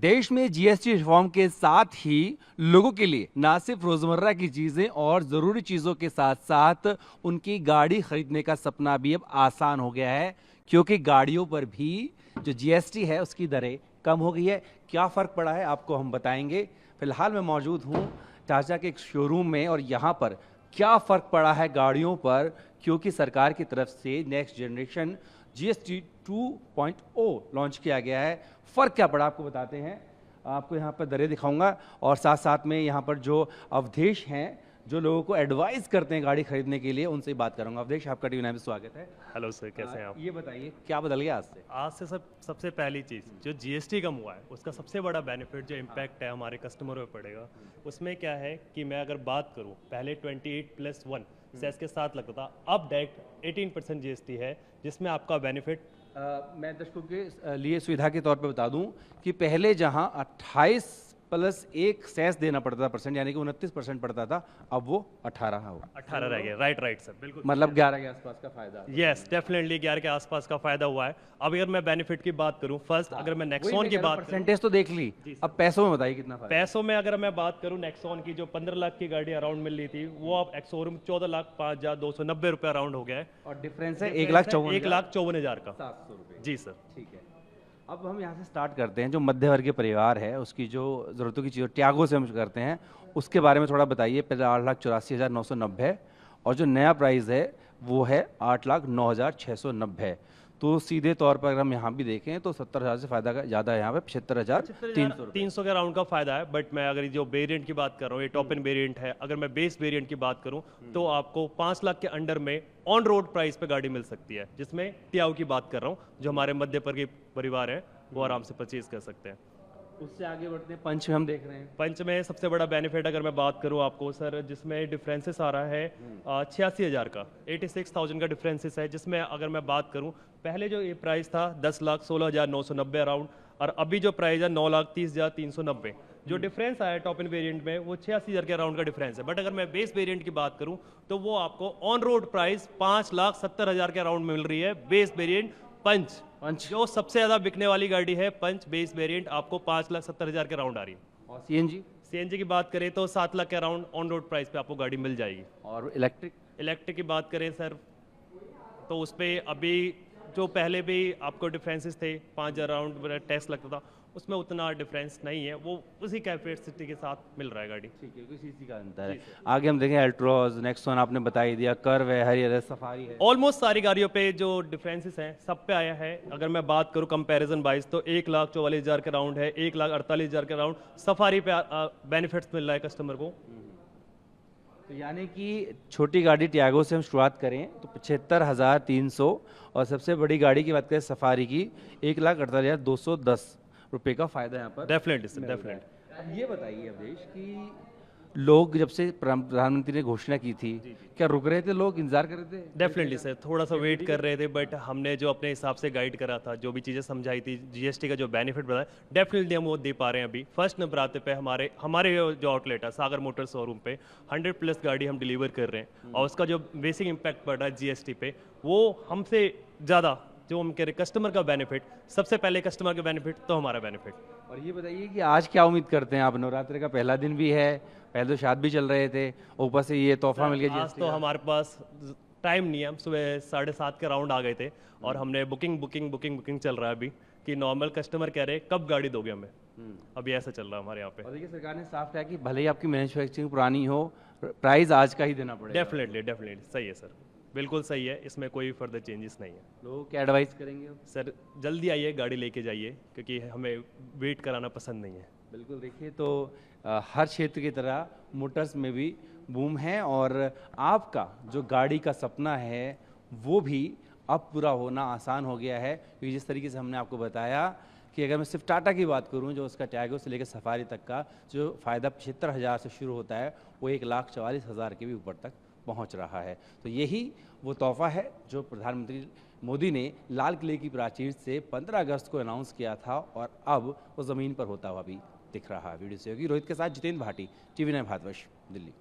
देश में GST reform के साथ ही लोगों के लिए ना सिर्फ रोजमर्रा की चीजें और जरूरी चीजों के साथ साथ उनकी गाड़ी खरीदने का सपना भी अब आसान हो गया है, क्योंकि गाड़ियों पर भी जो जीएसटी है उसकी दरें कम हो गई है। क्या फर्क पड़ा है आपको हम बताएंगे। फिलहाल मैं मौजूद हूं टाटा के एक शोरूम में और यहां पर क्या फर्क पड़ा है गाड़ियों पर, क्योंकि सरकार की तरफ से नेक्स्ट जनरेशन जीएसटी 2.0 लॉन्च किया गया है। फर्क क्या पड़ा आपको बताते हैं, आपको यहाँ पर दरें दिखाऊंगा और साथ साथ में यहाँ पर जो अवधेश हैं जो लोगों को एडवाइस करते हैं गाड़ी खरीदने के लिए, उनसे ही बात करूंगा। अवधेश, आपका टीवी 9 में स्वागत है। हेलो सर, कैसे हैं आप? ये बताइए क्या बदल गया आज से? आज से सबसे पहली चीज़ जो जीएसटी कम हुआ है उसका सबसे बड़ा बेनिफिट जो इम्पैक्ट है हमारे कस्टमरों पे पड़ेगा, उसमें क्या है कि मैं अगर बात करूं, पहले 28+1 सेस के साथ लगता था, अब डायरेक्ट 18% जीएसटी है, जिसमें आपका बेनिफिट मैं दर्शकों के लिए सुविधा के तौर पर बता दूं कि पहले जहां 28+1 सेस देना पड़ता था परसेंट, यानी कि 29% पड़ता था, अब वो 18 हो 18 रह गया। राइट सर, बिल्कुल। मतलब 11 के आसपास का फायदा। यस, डेफिनेटली 11 के आसपास का फायदा हुआ है। अब अगर मैं बेनिफिट की बात करूं, फर्स्ट अगर मैं नेक्सॉन की बात करूं, परसेंटेज तो देख ली, अब पैसों में बताइए कितना फायदा। पैसों में अगर मैं बात करूं, नेक्सॉन की जो 15 लाख की गाड़ी अराउंड मिल रही थी, वो अब एक्सोरूम 14,05,290 रुपये अराउंड हो गया है, और डिफरेंस है 1,54,000 का 700 रुपये। जी सर। ठीक है, अब हम यहाँ से स्टार्ट करते हैं। जो मध्यवर्गीय परिवार है उसकी जो ज़रूरतों की चीज़ों टैगो से हम करते हैं, उसके बारे में थोड़ा बताइए। पहले 8,84,990 और जो नया प्राइस है वो है 8,09,690। तो सीधे तौर पर अगर हम यहाँ भी देखें तो 70,000 से फायदा का ज़्यादा है, यहाँ पे 75,300 के अराउंड का फायदा है। बट मैं अगर जो वेरिएंट की बात कर रहा हूँ, ये टॉप इन वेरिएंट है, अगर मैं बेस वेरिएंट की बात करूँ तो आपको 5 लाख के अंडर में ऑन रोड प्राइस पे गाड़ी मिल सकती है, जिसमें टियाओ की बात कर रहा हूँ, जो हमारे मध्य वर्गीय परिवार है वो आराम से परचेज कर सकते हैं। उससे आगे बढ़ते हैं, पंच में हम देख रहे हैं। पंच में सबसे बड़ा बेनिफिट अगर मैं बात करूं आपको सर, जिसमें डिफरेंसेस आ रहा है 86,000 का, 86,000 का डिफरेंसेस है, जिसमें अगर मैं बात करूं, पहले जो ये प्राइस था 10,16,990 अराउंड, और अभी जो प्राइस है 9,30,390। जो डिफरेंस आया टॉप इन वेरिएंट में वो 86,000 के अराउंड का डिफरेंस है। बट अगर मैं बेस वेरिएंट की बात करूं तो वो आपको ऑन रोड प्राइस 5,70,000 के अराउंड मिल रही है। बेस वेरिएंट पंच जो सबसे ज्यादा बिकने वाली गाड़ी है, पंच बेस वेरिएंट, आपको 5,70,000 के अराउंड आ रही है। और सीएनजी की बात करें तो 7 लाख के अराउंड ऑन रोड प्राइस पे आपको गाड़ी मिल जाएगी। और इलेक्ट्रिक की बात करें सर, तो उस पर अभी जो पहले भी आपको डिफरेंसेस थे, 5,000 अराउंड टैक्स लगता था, उसमें उतना डिफरेंस नहीं है, वो उसी कैपेसिटी के साथ मिल रहा है गाड़ी। ठीक है, कोई सीसी का अंतर है। आगे हम देखें अल्ट्रोज, नेक्सॉन आपने बता ही दिया, कर्व है, हरियर है, सफारी है। ऑलमोस्ट सारी गाड़ियों पे जो डिफरेंसेस हैं सब पे आया है। अगर मैं बात करूं कंपैरिजन वाइज तो 1,44,000 के राउंड है, 1,48,000 के राउंड सफारी पे बेनिफिट्स मिल रहा है कस्टमर को। तो यानी कि छोटी गाड़ी टियागो से हम शुरुआत करें तो 75,300, और सबसे बड़ी गाड़ी की बात करें सफारी की 1,48,210 रुपए का फायदा यहाँ पर। डेफिनेटली। ये बताइए अवधेश कि लोग जब से प्रधानमंत्री ने घोषणा की थी, क्या रुक रहे थे, लोग इंतजार कर रहे थे? डेफिनेटली सर, थोड़ा सा वेट कर रहे थे, बट हमने जो अपने हिसाब से गाइड करा था, जो भी चीज़ें समझाई थी, जीएसटी का जो बेनिफिट बताया, डेफिनेटली हम वो दे पा रहे हैं। अभी फर्स्ट नवरात्रि पे हमारे जो आउटलेट है सागर मोटर शोरूम पे 100+ गाड़ी हम डिलीवर कर रहे हैं, और उसका जो बेसिक इम्पैक्ट पड़ रहा है जीएसटी पे, वो हमसे ज़्यादा जो हम कह रहे कस्टमर का बेनिफिट, सबसे पहले कस्टमर का बेनिफिट तो हमारा बेनिफिट। और ये बताइए कि आज क्या उम्मीद करते हैं आप? नवरात्रि का पहला दिन भी है, पहले तो शाद भी चल रहे थे, ऊपर से ये तोहफा मिल गया। आज तो हमारे पास टाइम नहीं है, हम सुबह 7:30 के राउंड आ गए थे और हमने बुकिंग चल रहा है अभी, कि नॉर्मल कस्टमर कह रहे कब गाड़ी दोगे हमें। अभी ऐसा चल रहा है हमारे यहाँ पे। और देखिए सरकार ने साफ कहा कि भले ही आपकी मैन्युफैक्चरिंग पुरानी हो, प्राइस आज का ही देना पड़ेगा। डेफिनेटली सही है सर, बिल्कुल सही है, इसमें कोई फर्दर चेंजेस नहीं है। लोग क्या एडवाइस करेंगे सर? जल्दी आइए, गाड़ी लेके जाइए, क्योंकि हमें वेट कराना पसंद नहीं है। बिल्कुल, देखिए तो हर क्षेत्र की तरह मोटर्स में भी बूम है, और आपका जो गाड़ी का सपना है वो भी अब पूरा होना आसान हो गया है, क्योंकि जिस तरीके से हमने आपको बताया कि अगर मैं सिर्फ टाटा की बात करूं, जो उसका टैगो से लेकर सफारी तक का जो फ़ायदा 75,000 से शुरू होता है, वो 1,44,000 के भी ऊपर तक पहुंच रहा है। तो यही वो तोहफा है जो प्रधानमंत्री मोदी ने लाल किले की प्राचीर से 15 अगस्त को अनाउंस किया था, और अब वो ज़मीन पर होता हुआ भी दिख रहा है। वीडियो सहयोगी रोहित के साथ जितेंद्र भाटी, टीवी 9 भारतवर्ष, दिल्ली।